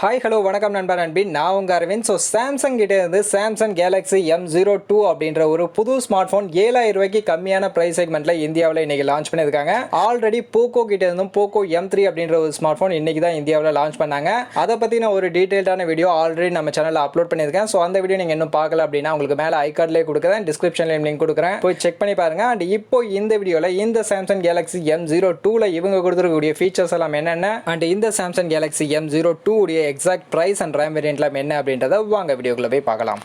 Hi hello வணக்கம் நண்பர் நண்பி, நான் உங்கள் அரவிந்த். ஸோ சாம்சங் கிட்டே இருந்து சாம்சங் கேலக்ஸி M02 அப்படின்ற ஒரு புது ஸ்மார்ட் ஃபோன் 7000 ரூபாய்க்கு கம்மியான ப்ரைஸ் செக்மெண்ட்டில் இந்தியாவில் இன்றைக்கி லான்ச் பண்ணியிருக்காங்க. ஆல்ரெடி போக்கோ கிட்டே இருந்தும் போக்கோ M3 அப்படின்ற ஒரு ஸ்மார்ட் ஃபோன் இன்றைக்கி தான் இந்தியாவில் லான்ச் பண்ணாங்க. அதை பற்றி நான் ஒரு டீட்டெயில்டான வீடியோ ஆல்ரெடி நம்ம சேனலில் அப்லோட் பண்ணியிருக்கேன். ஸோ அந்த வீடியோ நீங்கள் இன்னும் பார்க்கல அப்படின்னா உங்களுக்கு மேலே ஐகார்ட்லேயே கொடுக்குறேன், டிஸ்கிரிப்ஷன்லேயும் லிங்க் கொடுக்குறேன், போய் செக் பண்ணி பாருங்கள். அண்ட் இப்போ இந்த வீடியோவில் இந்த சாம்சங் கேலக்ஸி M02ல இவங்க கொடுத்துருக்கக்கூடிய ஃபீச்சர்ஸ் எல்லாம் என்னென்ன, அண்ட் இந்த சாம்சங் கேலக்ஸி M02 உடைய எக்ஸாக்ட் பிரைஸ் அண்ட் ரேம் வேரியன்ட்ல என்ன அப்படின்றத வாங்க வீடியோக்குள்ள போய் பார்க்கலாம்.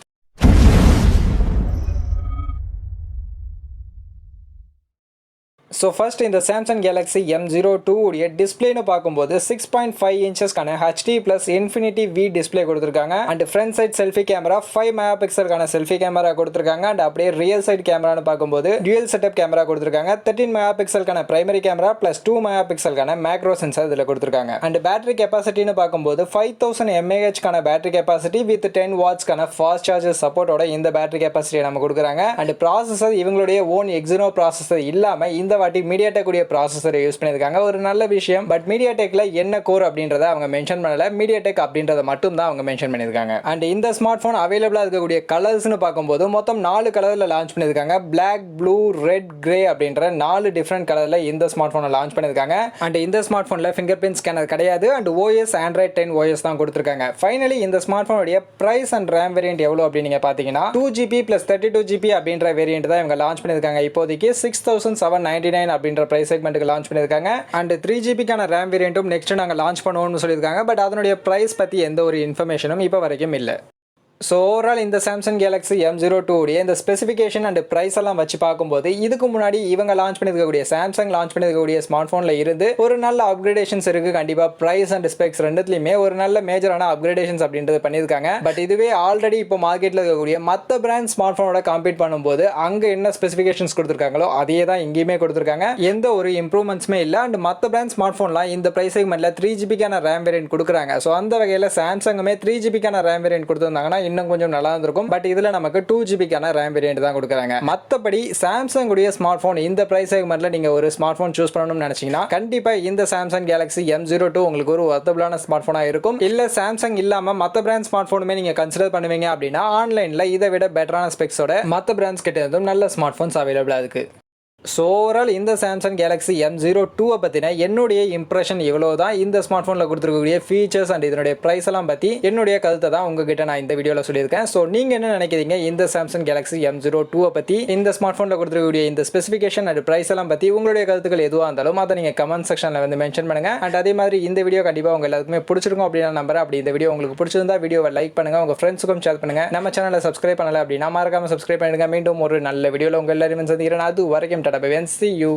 ஸோ ஃபர்ஸ்ட் இந்த சாம்சங் கேலக்ஸி M02 உடைய டிஸ்பிளேன்னு பார்க்கும்போது 6.5 இன்ச்சஸ்க்கான HD+ இன்ஃபினிட்டி வி டிஸ்பிளே கொடுத்துருக்காங்க. And front side selfie camera 5 mega பிக்சலுக்கான செல்ஃபி கேமரா கொடுத்துருக்காங்க. அண்ட் அப்படியே ரியல் சைட் கேமரான்னு பார்க்கும்போது டியூயல் செட்டப் கேமரா கொடுத்துருக்காங்க. 13 மெகா பிக்சலுக்கான பிரைமரி கேமரா + 2 மெகா பிக்சலுக்கான மேக்ரோ சென்சார் இதில் கொடுத்துருக்காங்க. அண்ட் பேட்டரி கெப்பாசிட்டின்னு பார்க்கும்போது 5000 mAh பேட்டரி கெப்பாசிட்டி வித் 10 வாட்ஸ்க்கான ஃபாஸ்ட் சார்ஜர் சப்போர்ட்டோட இந்த பேட்டரி கெப்பாசிட்டியை நம்ம கொடுக்குறாங்க. அண்ட் ப்ராசஸர் இவங்களுடைய ஓன் எக்ஸினோ ப்ராசஸர் இல்லாமல் இந்த வாட்டி மீடியாடெக் உடைய ப்ராசஸரை யூஸ் பண்ணியிருக்காங்க. ஒரு நல்ல விஷயம். பட் மீடியாடெக்ல என்ன கோர் அப்படின்றத அவங்க மென்ஷன் பண்ணல, மீடியாடெக் அப்படின்றத மட்டும் தான் அவங்க மென்ஷன் பண்ணியிருக்காங்க. அண்ட் இந்த ஸ்மார்ட் போன் அவைலபிளா இருக்கக்கூடிய கலர்ஸ்னு பார்க்கும்போது மொத்தம் 4 கலர்ல லான்ச் பண்ணியிருக்காங்க. பிளாக், ப்ளூ, ரெட், கிரே அப்படின்ற 4 டிஃப்ரெண்ட் கலர்ல இந்த ஸ்மார்ட் போனை லான்ச் பண்ணியிருக்காங்க. அண்ட் இந்த ஸ்மார்ட் போன்ல ஃபிங்கர் பிரிண்ட் ஸ்கேனர் கிடையாது. அண்ட் OS Android 10 OS தான் கொடுத்துருக்காங்க. ஃபைனலி இந்த ஸ்மார்ட் போனுடைய பிரைஸ் அண்ட் ரேம் வேரியன்ட் எவ்வளவு அப்படின்னு நீங்க பாத்தீங்கன்னா 2GB + 32GB அப்படின்ற வேரியன்ட் தான் இவங்க லான்ச் பண்ணியிருக்காங்க. இப்போதைக்கு 6799 அப்படின்ற பிரைஸ் செக்மெண்ட்டுக்கு லான்ச் பண்ணியிருக்காங்க. அண்ட் 3GBக்கான ரேம் வேரியன்ட்டும் நெக்ஸ்ட் நாங்கள் லான்ச் பண்ணுவோம்னு சொல்லியிருக்காங்க. பட் அதனுடைய பிரைஸ் பற்றி எந்த ஒரு இன்ஃபர்மேஷனும் இப்போ வரைக்கும் இல்லை. ஸோ ஓவரால் இந்த சாம்சங் கேலக்ஸி M02 உடைய இந்த ஸ்பெசிஃபிகேஷன் அண்ட் ப்ரைஸ் எல்லாம் வச்சு பார்க்கும்போது இதுக்கு முன்னாடி இவங்க லான்ச் பண்ணியிருக்கக்கூடிய சாம்சங் லான்ச் பண்ணியிருக்கக்கூடிய ஸ்மார்ட் ஃபோனில் இருந்து ஒரு நல்ல அப்கிரேடேஷன்ஸ் இருக்குது. கண்டிப்பாக ப்ரைஸ் அண்ட் ஸ்பெக்ஸ் ரெண்டுத்துலையுமே ஒரு நல்ல மேஜரான அப்கிரேடேஷன்ஸ் அப்படின்றது பண்ணியிருக்காங்க. பட் இதுவே ஆல்ரெடி இப்போ மார்க்கெட்டில் இருக்கக்கூடிய மற்ற பிராண்ட் ஸ்மார்ட் ஃபோனோட காம்பீட் பண்ணும்போது அங்கே என்ன ஸ்பெசிஃபிகேஷன்ஸ் கொடுத்துருக்காங்களோ அதே தான் இங்கேயுமே கொடுத்துருக்காங்க. எந்த ஒரு இம்ப்ரூவ்மெண்ட்ஸுமே இல்லை. அண்ட் மற்ற பிராண்ட் ஸ்மார்ட் ஃபோன்லாம் இந்த ப்ரைஸ் செக்மெண்ட்டில் 3GBக்கான ரேம் வேரியன்ட் கொடுக்குறாங்க. ஸோ அந்த வகையில் சாம்சங்குமே 3GBக்கான ரேம் வேரியன்ட் கொடுத்துருந்தாங்கன்னா இன்னும் கொஞ்சம் நல்லா இருந்திருக்கும். பட் இதுல நமக்கு 2GBக்கான ரேம் வேரியன்ட் தான் கொடுக்குறாங்க. மற்றபடி சாம்சங் உடைய ஸ்மார்ட் போன் இந்த பிரைஸ் செக்மெண்ட்ல நீங்க ஒரு ஸ்மார்ட் போன் சூஸ் பண்ணணும்னு நினைச்சீங்கன்னா கண்டிப்பா இந்த சாம்சங் கேலக்ஸி M02 உங்களுக்கு ஒரு வர்த்தபிளான ஸ்மார்ட் போனா இருக்கும். இல்ல சாம்சங் இல்லாம மற்ற பிராண்ட் ஸ்மார்ட் போனுமே நீங்க கன்சிடர் பண்ணுவீங்க அப்படின்னா ஆன்லைன்ல இதை விட பெட்டரான ஸ்பெக்ஸோட மற்ற பிராண்ட்ஸ் கிட்ட இருந்தும் நல்ல ஸ்மார்ட் போன்ஸ் அவைலபிளா இருக்கு. ஸோ ஓவரால் இந்த சாம்சங் கேலக்ஸி M02 பற்றின என்னுடைய இம்ப்ரெஷன் இவ்வளோ தான். இந்த ஸ்மார்ட் ஃபோனில் கொடுத்துருக்கக்கூடிய ஃபீச்சர்ஸ் அண்ட் இதனுடைய ப்ரைஸ் எல்லாம் பற்றி என்னுடைய கருத்தை தான் உங்ககிட்ட நான் இந்த வீடியோவில் சொல்லியிருக்கேன். ஸோ நீங்கள் என்ன நினைக்கிறீங்க இந்த சாம்சங் கேலக்ஸி M02 பற்றி, இந்த ஸ்மார்ட் ஃபோனில் கொடுத்துருக்கக்கூடிய இந்த ஸ்பெசிஃபிகேஷன் அண்ட் ப்ரைஸ் எல்லாம் பற்றி உங்களுடைய கருத்துக்கள் எதுவாக இருந்தாலும் அதை நீங்கள் கமெண்ட் செக்ஷனில் வந்து மென்ஷன் பண்ணுங்கள். அண்ட் அதே மாதிரி இந்த வீடியோ கண்டிப்பாக உங்கள் எல்லாருக்குமே பிடிச்சிருக்கும் அப்படின்னு நான் நம்புறேன். அப்படி இந்த வீடியோ உங்களுக்கு பிடிச்சிருந்தா வீடியோவை லைக் பண்ணுங்கள், உங்கள் ஃப்ரெண்ட்ஸுக்கும் ஷேர் பண்ணுங்கள். நம்ம சேனலை சப்ஸ்கிரைப் பண்ணலை அப்படின்னா மறக்காம சப்ஸ்கிரைப் பண்ணுங்கள். மீண்டும் ஒரு நல்ல வீடியோவில் உங்கள் எல்லாருமே சந்திக்கிறேன். அது வரைக்கும் tata bye bye, see you.